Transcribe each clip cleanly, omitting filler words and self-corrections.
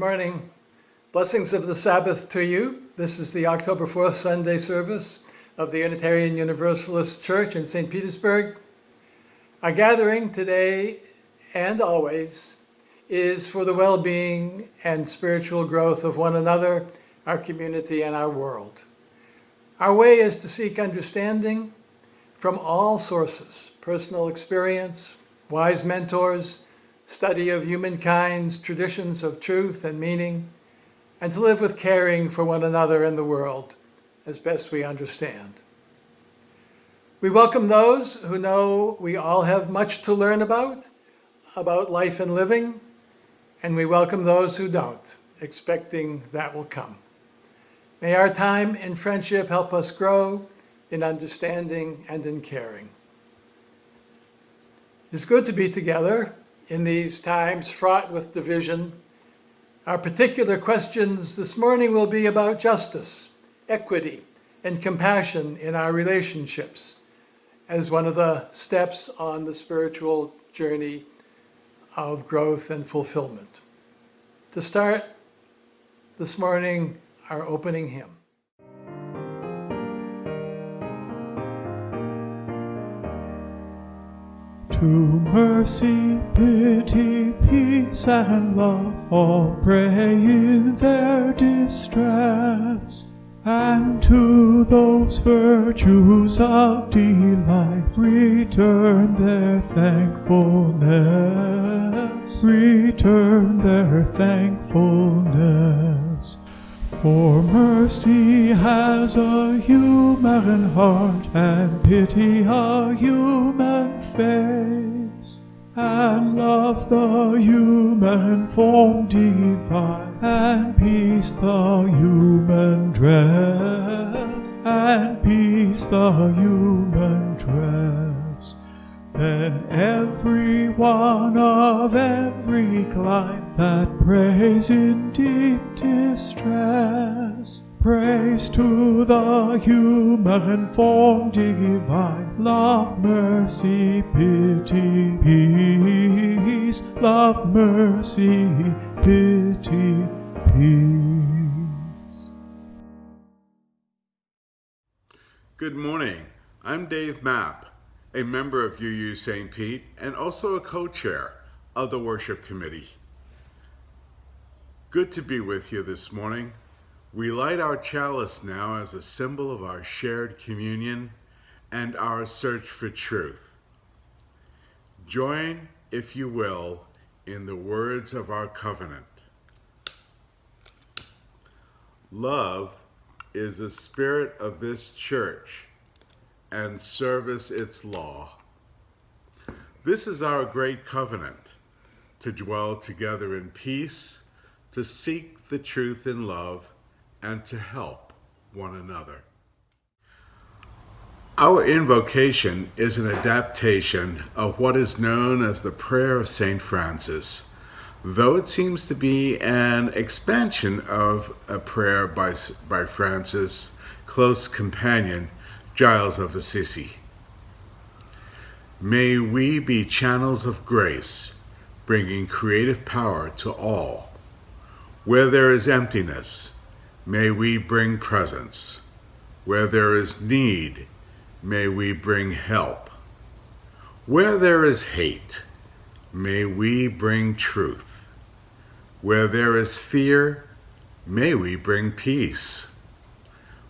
morning. Blessings of the Sabbath to you. This is the October 4th Sunday service of the Unitarian Universalist Church in St. Petersburg. Our gathering today and always is for the well-being and spiritual growth of one another, our community, and our world. Our way is to seek understanding from all sources: personal experience, wise mentors, study of humankind's traditions of truth and meaning, and to live with caring for one another and the world as best we understand. We welcome those who know we all have much to learn about life and living, and we welcome those who don't, expecting that will come. May our time in friendship help us grow in understanding and in caring. It's good to be together in these times fraught with division. Our particular questions this morning will be about justice, equity, and compassion in our relationships as one of the steps on the spiritual journey of growth and fulfillment. To start this morning, our opening hymn. To mercy, pity, peace, and love all pray in their distress, and to those virtues of delight return their thankfulness. Return their thankfulness. For mercy has a human heart, and pity a human face, and love the human form divine, and peace the human dress, and peace the human dress. Then every one of every clime that prays in deep distress, praise to the human form divine, love, mercy, pity, peace, love, mercy, pity, peace. Good morning. I'm Dave Mapp, a member of UU St. Pete and also a co-chair of the worship committee. Good to be with you this morning. We light our chalice now as a symbol of our shared communion and our search for truth. Join, if you will, in the words of our covenant. Love is the spirit of this church, and service its law. This is our great covenant, to dwell together in peace, to seek the truth in love, and to help one another. Our invocation is an adaptation of what is known as the Prayer of St. Francis, though it seems to be an expansion of a prayer by Francis' close companion, Giles of Assisi. May we be channels of grace, bringing creative power to all. Where there is emptiness, may we bring presence. Where there is need, may we bring help. Where there is hate, may we bring truth. Where there is fear, may we bring peace.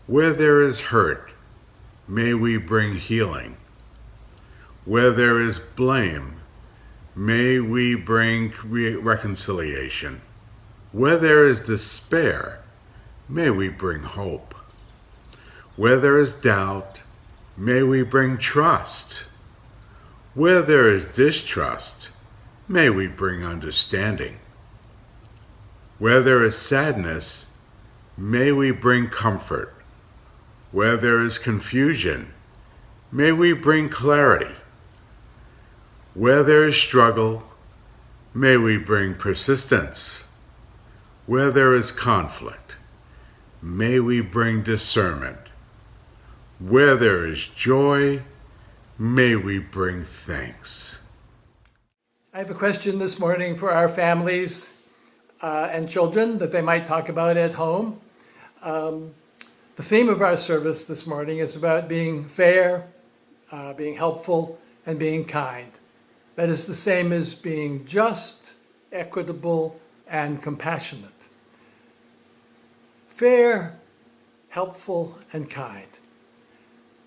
Where there is hurt, may we bring healing. Where there is blame, may we bring reconciliation. Where there is despair, may we bring hope. Where there is doubt, may we bring trust. Where there is distrust, may we bring understanding. Where there is sadness, may we bring comfort. Where there is confusion, may we bring clarity. Where there is struggle, may we bring persistence. Where there is conflict, may we bring discernment. Where there is joy, may we bring thanks. I have a question this morning for our families. and children that they might talk about at home. The theme of our service this morning is about being fair, being helpful, and being kind. That is the same as being just, equitable, and compassionate. Fair, helpful, and kind.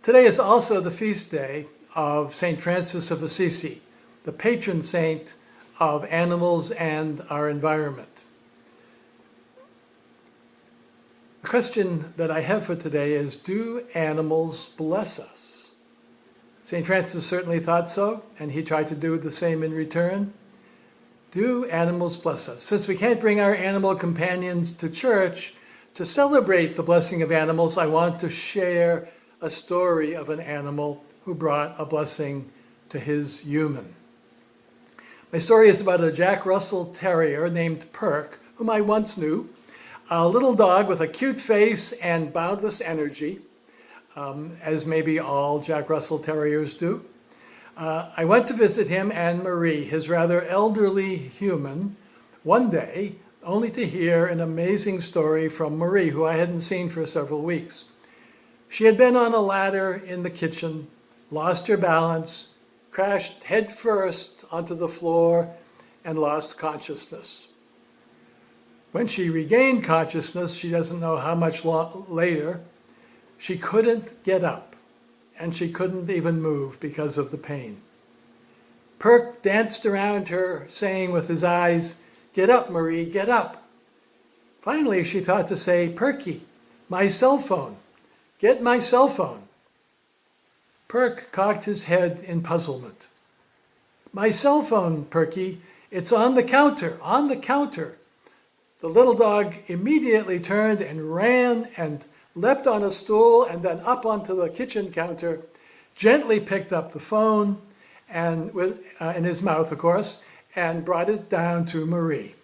Today is also the feast day of St. Francis of Assisi, the patron saint of animals and our environment. The question that I have for today is, do animals bless us? St. Francis certainly thought so, and he tried to do the same in return. Do animals bless us? Since we can't bring our animal companions to church to celebrate the blessing of animals, I want to share a story of an animal who brought a blessing to his human. My story is about a Jack Russell Terrier named Perk, whom I once knew, a little dog with a cute face and boundless energy, as maybe all Jack Russell Terriers do. I went to visit him and Marie, his rather elderly human, one day, only to hear an amazing story from Marie, who I hadn't seen for several weeks. She had been on a ladder in the kitchen, lost her balance, crashed headfirst onto the floor, and lost consciousness. When she regained consciousness, she doesn't know how much later, she couldn't get up, and she couldn't even move because of the pain. Perk danced around her, saying with his eyes, "Get up, Marie, get up." Finally, she thought to say, "Perky, my cell phone. Get my cell phone." Perk cocked his head in puzzlement. "My cell phone, Perky, it's on the counter, on the counter." The little dog immediately turned and ran and leapt on a stool and then up onto the kitchen counter, gently picked up the phone, and in his mouth, of course, and brought it down to Marie.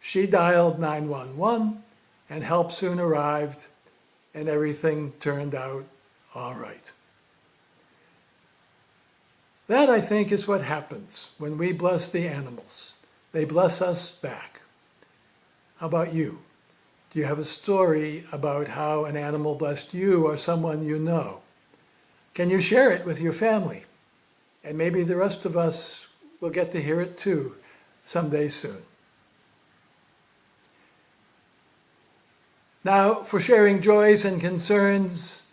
She dialed 911, and help soon arrived, and everything turned out all right. That, I think, is what happens when we bless the animals. They bless us back. How about you? Do you have a story about how an animal blessed you or someone you know? Can you share it with your family? And maybe the rest of us will get to hear it too someday soon. Now, for sharing joys and concerns,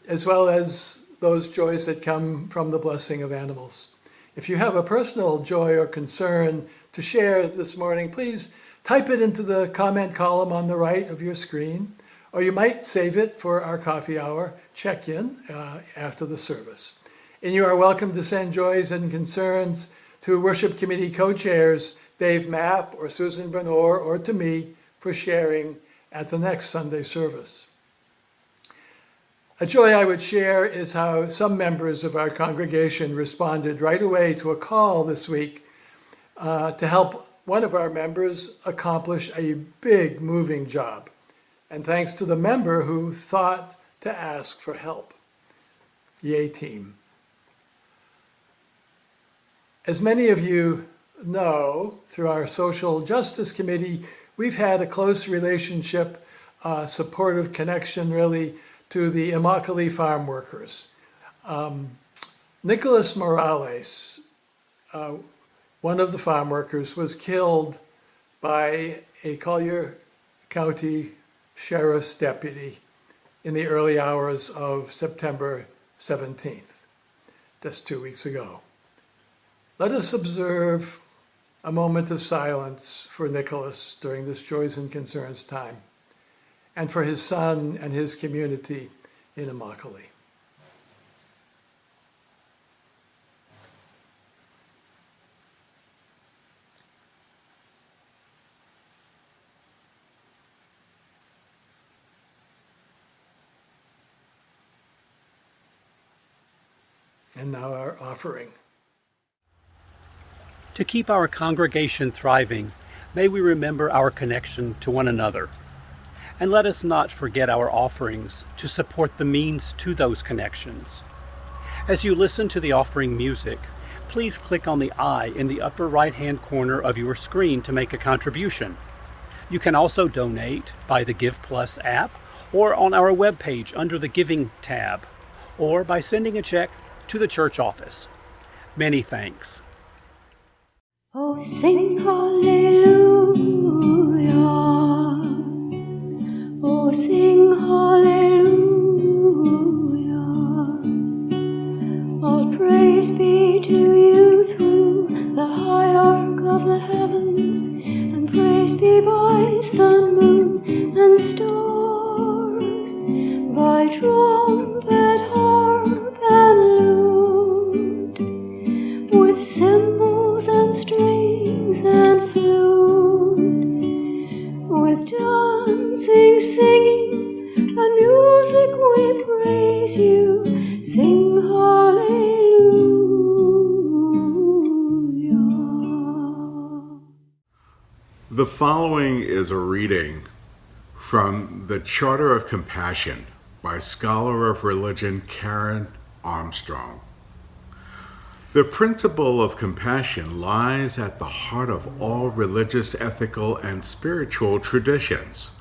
as well as those joys that come from the blessing of animals. If you have a personal joy or concern to share this morning, please type it into the comment column on the right of your screen, or you might save it for our coffee hour check-in after the service. And you are welcome to send joys and concerns to Worship Committee co-chairs Dave Mapp or Susan Bernor, or to me for sharing at the next Sunday service. A joy I would share is how some members of our congregation responded right away to a call this week to help one of our members accomplish a big moving job. And thanks to the member who thought to ask for help. Yay, team. As many of you know, through our Social Justice Committee, we've had a close relationship, supportive connection really, to the Immokalee farm workers. Nicholas Morales, one of the farm workers, was killed by a Collier County Sheriff's deputy in the early hours of September 17th, just 2 weeks ago. Let us observe a moment of silence for Nicholas during this Joys and Concerns time, and for his son and his community in Immokalee. And now our offering. To keep our congregation thriving, may we remember our connection to one another. And let us not forget our offerings to support the means to those connections. As you listen to the offering music, please click on the I in the upper right-hand corner of your screen to make a contribution. You can also donate by the Give Plus app or on our webpage under the Giving tab, or by sending a check to the church office. Many thanks. Oh, sing hallelujah. Oh, sing hallelujah. All praise be to you through the hierarch of the heavens, and praise be by sun, moon, and stars, by trumpet, harp, and lute, with cymbals and strings and flute, with dancing, singing, and music we praise you. Sing hallelujah. The following is a reading from the Charter of Compassion by scholar of religion Karen Armstrong. The principle of compassion lies at the heart of all religious, ethical, and spiritual traditions,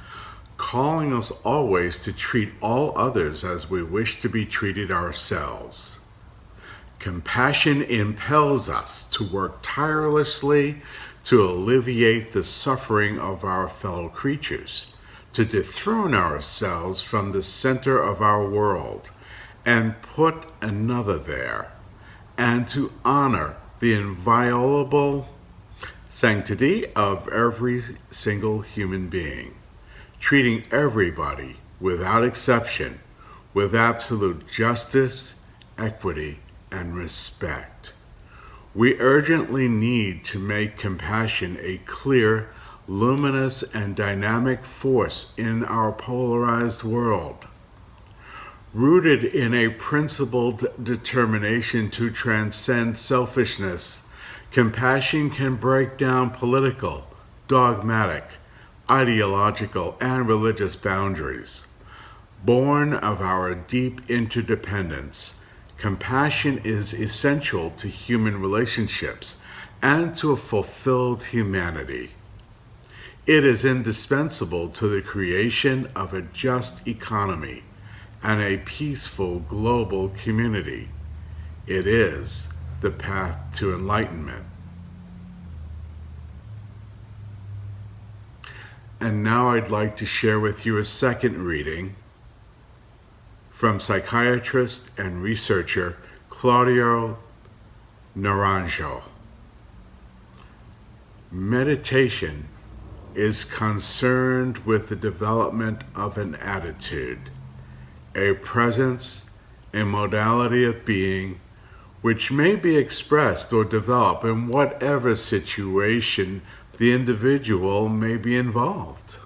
calling us always to treat all others as we wish to be treated ourselves. Compassion impels us to work tirelessly to alleviate the suffering of our fellow creatures, to dethrone ourselves from the center of our world and put another there, and to honor the inviolable sanctity of every single human being, treating everybody without exception with absolute justice, equity, and respect. We urgently need to make compassion a clear, luminous, and dynamic force in our polarized world. Rooted in a principled determination to transcend selfishness, compassion can break down political, dogmatic, ideological, and religious boundaries. Born of our deep interdependence, compassion is essential to human relationships and to a fulfilled humanity. It is indispensable to the creation of a just economy and a peaceful global community. It is the path to enlightenment. And now I'd like to share with you a second reading from psychiatrist and researcher Claudio Naranjo. Meditation is concerned with the development of an attitude, a presence, a modality of being, which may be expressed or developed in whatever situation the individual may be involved.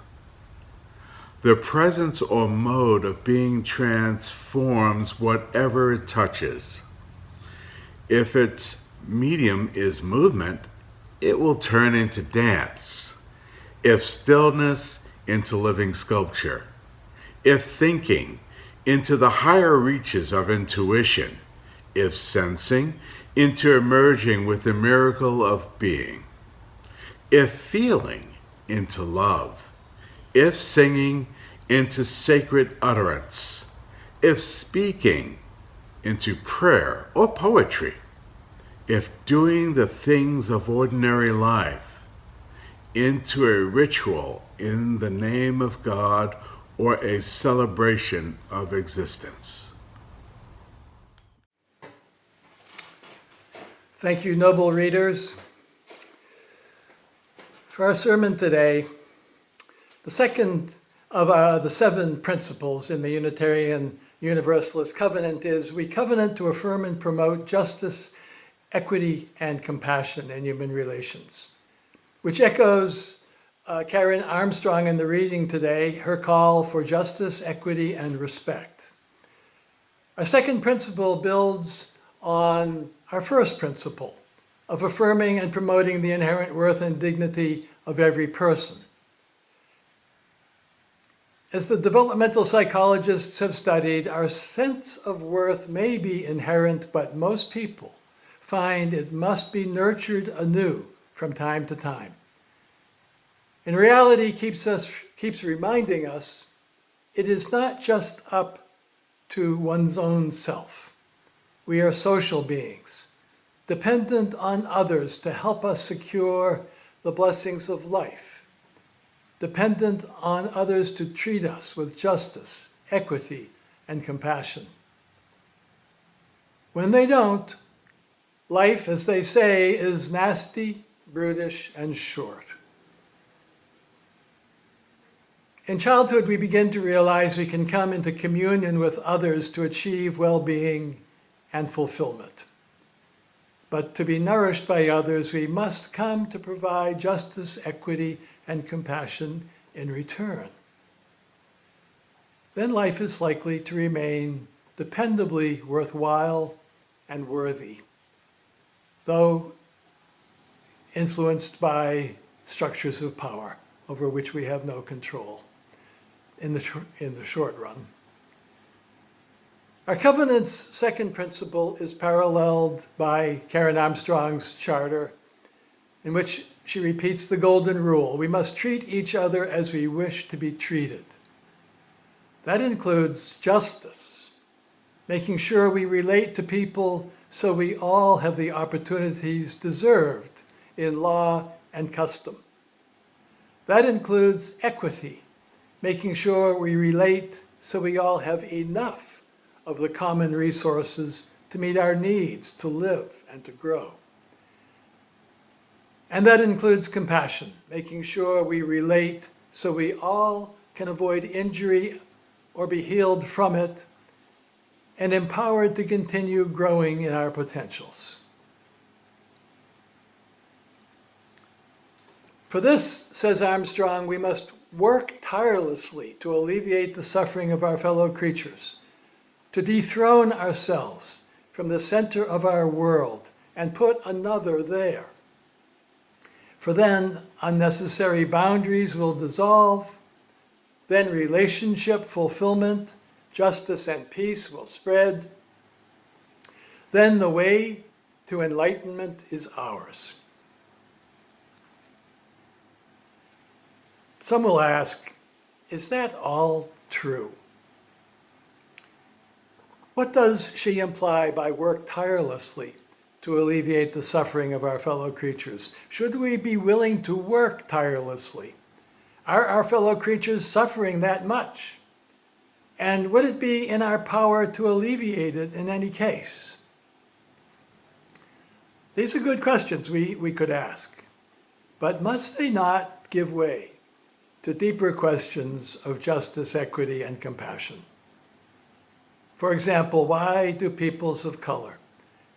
The presence or mode of being transforms whatever it touches. If its medium is movement, it will turn into dance. If stillness, into living sculpture. If thinking, into the higher reaches of intuition. If sensing, into emerging with the miracle of being. If feeling, into love. If singing, into sacred utterance. If speaking, into prayer or poetry. If doing the things of ordinary life, into a ritual in the name of God or a celebration of existence. Thank you, noble readers. For our sermon today, the second of the 7 principles in the Unitarian Universalist covenant is we covenant to affirm and promote justice, equity, and compassion in human relations, which echoes Karen Armstrong in the reading today, her call for justice, equity, and respect. Our second principle builds on our first principle of affirming and promoting the inherent worth and dignity of every person. As the developmental psychologists have studied, our sense of worth may be inherent, but most people find it must be nurtured anew from time to time. And reality keeps reminding us it is not just up to one's own self. We are social beings, dependent on others to help us secure the blessings of life, dependent on others to treat us with justice, equity, and compassion. When they don't, life, as they say, is nasty, brutish, and short. In childhood, we begin to realize we can come into communion with others to achieve well-being and fulfillment. But to be nourished by others, we must come to provide justice, equity, and compassion in return. Then life is likely to remain dependably worthwhile and worthy, though influenced by structures of power over which we have no control in the short run. Our covenant's second principle is paralleled by Karen Armstrong's charter, in which she repeats the golden rule: we must treat each other as we wish to be treated. That includes justice, making sure we relate to people so we all have the opportunities deserved in law and custom. That includes equity, making sure we relate so we all have enough of the common resources to meet our needs, to live and to grow. And that includes compassion, making sure we relate so we all can avoid injury or be healed from it, and empowered to continue growing in our potentials. For this, says Armstrong, we must work tirelessly to alleviate the suffering of our fellow creatures, to dethrone ourselves from the center of our world and put another there. For then unnecessary boundaries will dissolve, then relationship fulfillment, justice and peace will spread. Then the way to enlightenment is ours. Some will ask, is that all true? What does she imply by work tirelessly to alleviate the suffering of our fellow creatures? Should we be willing to work tirelessly? Are our fellow creatures suffering that much? And would it be in our power to alleviate it in any case? These are good questions we could ask, but must they not give way to deeper questions of justice, equity, and compassion? For example, why do peoples of color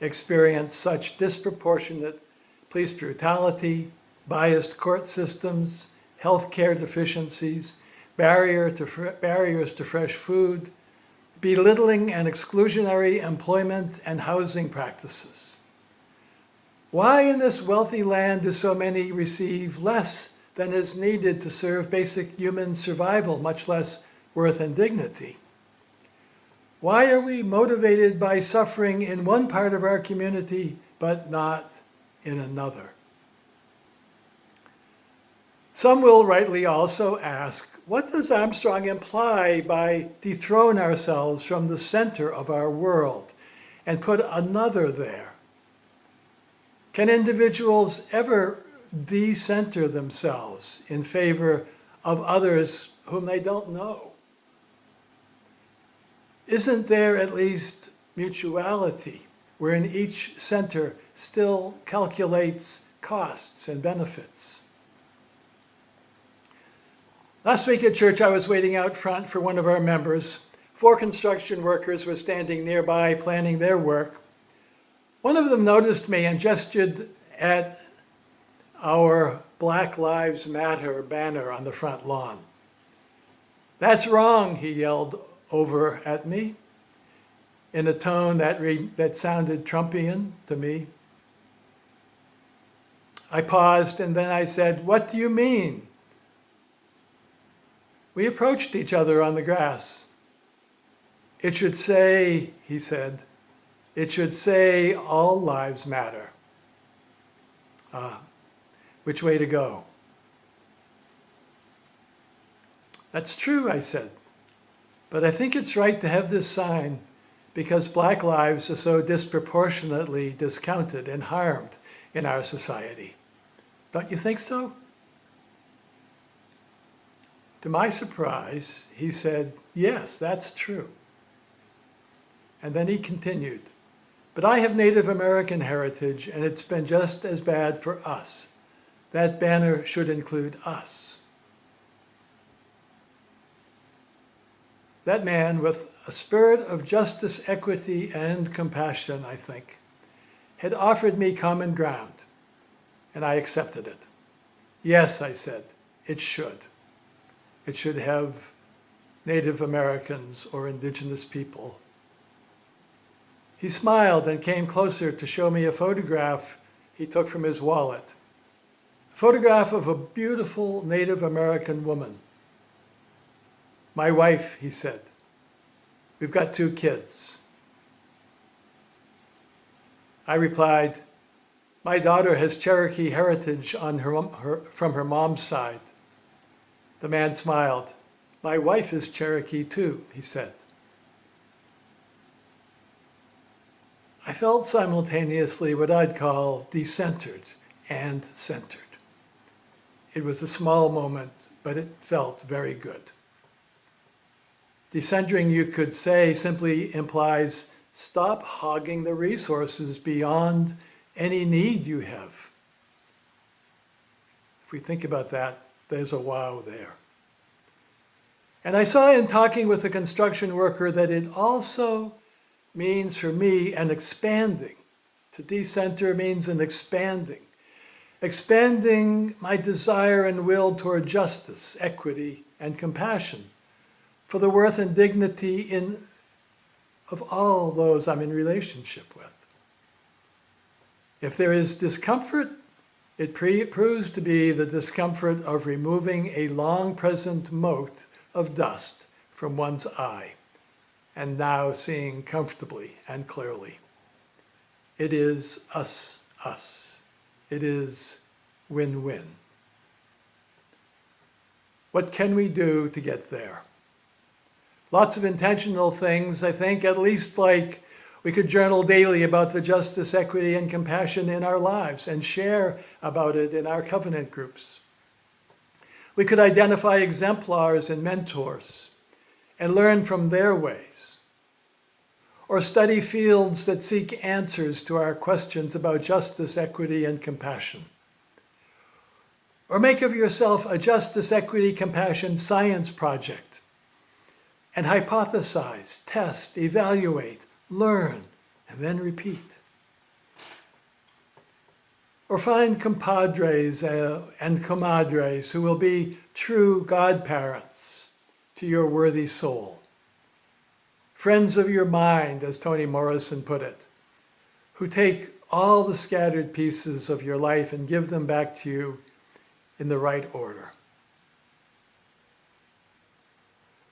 experience such disproportionate police brutality, biased court systems, healthcare deficiencies, barriers to fresh food, belittling and exclusionary employment and housing practices? Why in this wealthy land do so many receive less than is needed to serve basic human survival, much less worth and dignity? Why are we motivated by suffering in one part of our community, but not in another? Some will rightly also ask, what does Armstrong imply by dethrone ourselves from the center of our world and put another there? Can individuals ever decenter themselves in favor of others whom they don't know? Isn't there at least mutuality, wherein each center still calculates costs and benefits? Last week at church, I was waiting out front for one of our members. 4 construction workers were standing nearby planning their work. One of them noticed me and gestured at our Black Lives Matter banner on the front lawn. "That's wrong," he yelled over at me in a tone that sounded Trumpian to me. I paused and then I said, "What do you mean?" We approached each other on the grass. "It should say," he said, It should say all lives matter. Which way to go? That's true, I said. But I think it's right to have this sign because black lives are so disproportionately discounted and harmed in our society. Don't you think so? To my surprise, he said, yes, that's true. And then he continued, but I have Native American heritage and it's been just as bad for us. That banner should include us. That man, with a spirit of justice, equity, and compassion, I think, had offered me common ground, and I accepted it. Yes, I said, it should. It should have Native Americans or indigenous people. He smiled and came closer to show me a photograph he took from his wallet. A photograph of a beautiful Native American woman. My wife, he said. We've got 2 kids. I replied, my daughter has Cherokee heritage on from her mom's side. The man smiled. My wife is Cherokee too, he said. I felt simultaneously what I'd call decentered and centered. It was a small moment, but it felt very good. Decentering, you could say, simply implies stop hogging the resources beyond any need you have. If we think about that, there's a wow there. And I saw in talking with a construction worker that it also means for me an expanding. To decenter means an expanding. Expanding my desire and will toward justice, equity, and compassion for the worth and dignity of all those I'm in relationship with. If there is discomfort, it proves to be the discomfort of removing a long-present mote of dust from one's eye, and now seeing comfortably and clearly. It is us. It is win-win. What can we do to get there? Lots of intentional things, I think, at least like we could journal daily about the justice, equity, and compassion in our lives and share about it in our covenant groups. We could identify exemplars and mentors and learn from their ways. Or study fields that seek answers to our questions about justice, equity, and compassion. Or make of yourself a justice, equity, compassion science project and hypothesize, test, evaluate, learn, and then repeat. Or find compadres and comadres who will be true godparents to your worthy soul. Friends of your mind, as Toni Morrison put it, who take all the scattered pieces of your life and give them back to you in the right order.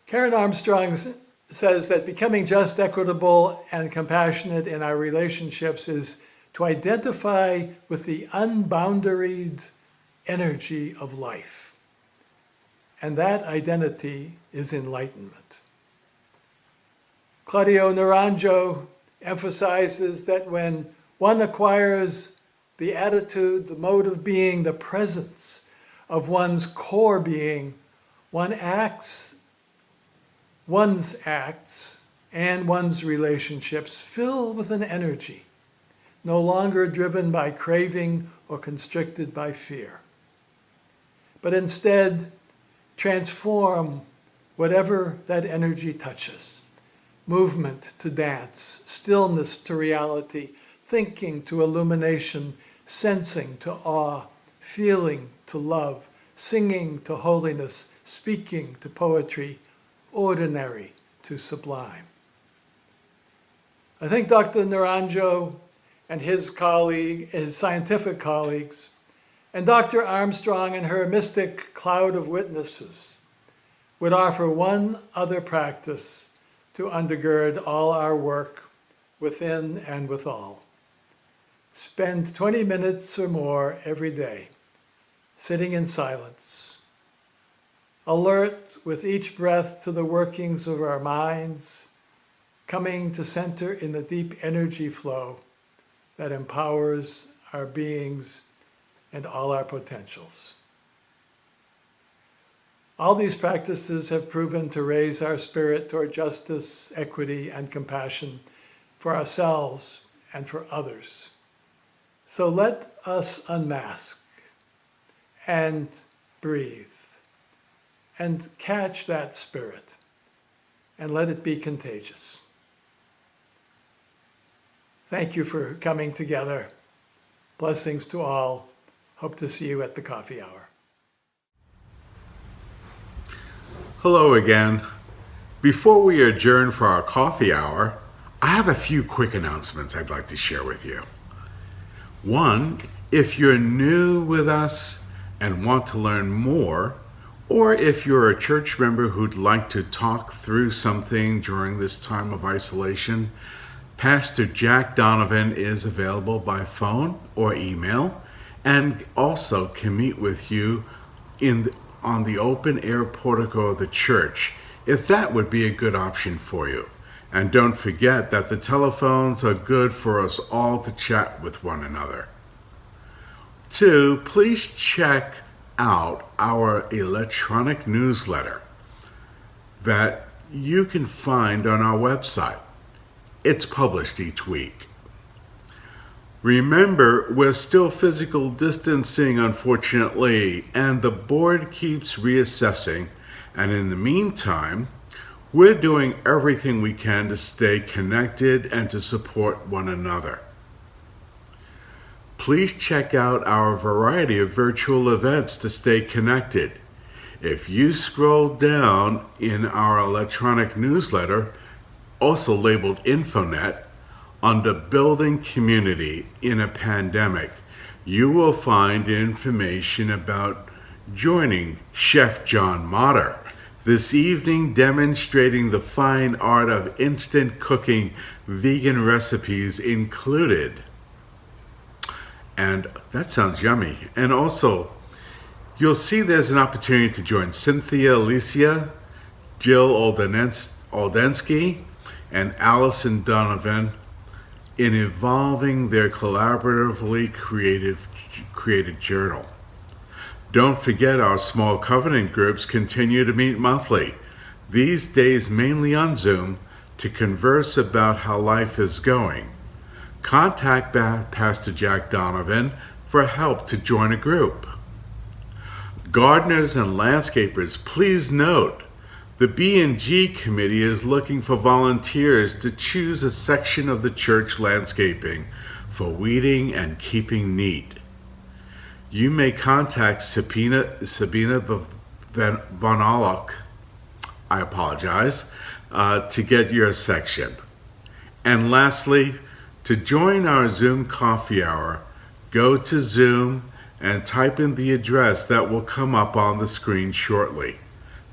Karen Armstrong says that becoming just, equitable, and compassionate in our relationships is to identify with the unboundaried energy of life. And that identity is enlightenment. Claudio Naranjo emphasizes that when one acquires the attitude, the mode of being, the presence of one's core being, one's acts and one's relationships fill with an energy, no longer driven by craving or constricted by fear, but instead transform whatever that energy touches. Movement to dance, stillness to reality, thinking to illumination, sensing to awe, feeling to love, singing to holiness, speaking to poetry, ordinary to sublime. I think Dr. Naranjo and his scientific colleagues, and Dr. Armstrong and her mystic cloud of witnesses would offer one other practice to undergird all our work, within and with all. Spend 20 minutes or more every day sitting in silence, alert with each breath to the workings of our minds, coming to center in the deep energy flow that empowers our beings and all our potentials. All these practices have proven to raise our spirit toward justice, equity, and compassion for ourselves and for others. So let us unmask and breathe and catch that spirit and let it be contagious. Thank you for coming together. Blessings to all. Hope to see you at the coffee hour. Hello again. Before we adjourn for our coffee hour, I have a few quick announcements I'd like to share with you. One, if you're new with us and want to learn more, or if you're a church member who'd like to talk through something during this time of isolation, Pastor Jack Donovan is available by phone or email and also can meet with you on the open air portico of the church, if that would be a good option for you. And don't forget that the telephones are good for us all to chat with one another. 2, please check out our electronic newsletter that you can find on our website. It's published each week. Remember, we're still physical distancing, unfortunately, and the board keeps reassessing. And in the meantime, we're doing everything we can to stay connected and to support one another. Please check out our variety of virtual events to stay connected. If you scroll down in our electronic newsletter, also labeled Infonet, under Building Community in a Pandemic, you will find information about joining Chef John Motter this evening, demonstrating the fine art of instant cooking, vegan recipes included. And that sounds yummy. And also, you'll see there's an opportunity to join Cynthia Alicia, Jill Oldensky, and Allison Donovan in evolving their collaboratively created journal. Don't forget our small covenant groups continue to meet monthly, these days mainly on Zoom, to converse about how life is going. Contact Pastor Jack Donovan for help to join a group. Gardeners and landscapers, please note, the B&G committee is looking for volunteers to choose a section of the church landscaping for weeding and keeping neat. You may contact Sabina Von Alloch, I apologize, to get your section. And lastly, to join our Zoom coffee hour, go to Zoom and type in the address that will come up on the screen shortly.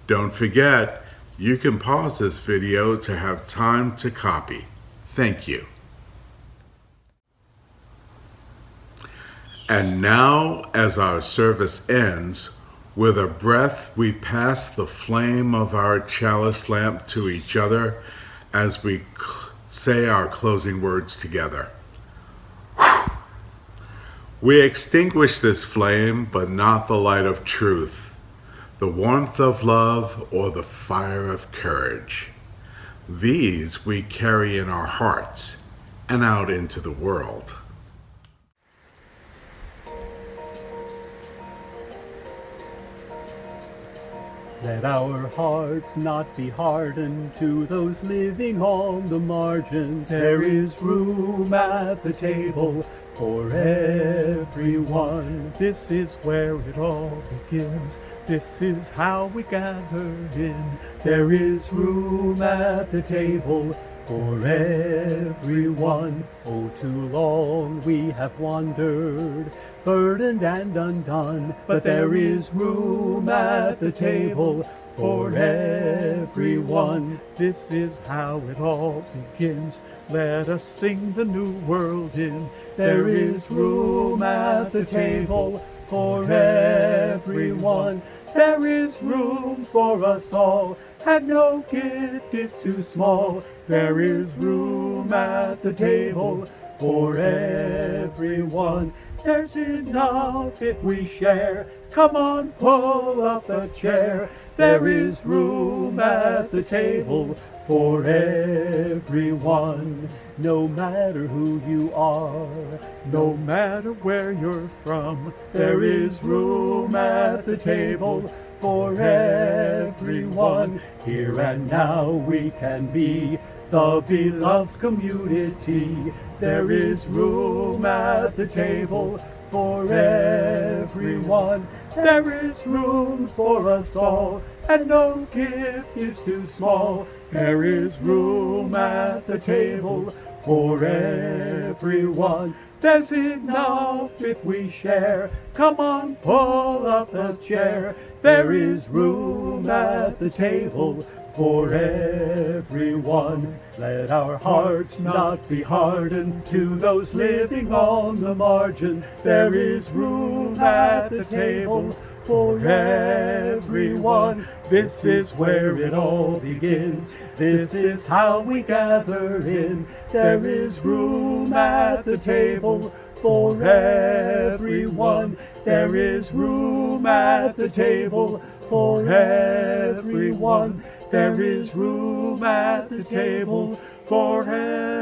Don't forget, you can pause this video to have time to copy. Thank you. And now, as our service ends, with a breath we pass the flame of our chalice lamp to each other as we say our closing words together. We extinguish this flame, but not the light of truth, the warmth of love, or the fire of courage. These we carry in our hearts and out into the world. Let our hearts not be hardened to those living on the margins. There is room at the table for everyone. This is where it all begins. This is how we gather in. There is room at the table for everyone. Oh, too long we have wandered, burdened and undone, but there is room at the table for everyone. This is how it all begins. Let us sing the new world in. There is room at the table for everyone. There is room for us all, and no gift is too small. There is room at the table for everyone. There's enough if we share. Come on, pull up a chair. There is room at the table for everyone. No matter who you are, no matter where you're from, there is room at the table for everyone. Here and now we can be the beloved community. There is room at the table for everyone. There is room for us all, and no gift is too small. There is room at the table for everyone. There's enough if we share. Come on, pull up a chair. There is room at the table for everyone. Let our hearts not be hardened to those living on the margins. There is room at the table for everyone. This is where it all begins. This is how we gather in. There is room at the table for everyone. There is room at the table for everyone. There is room at the table for everyone.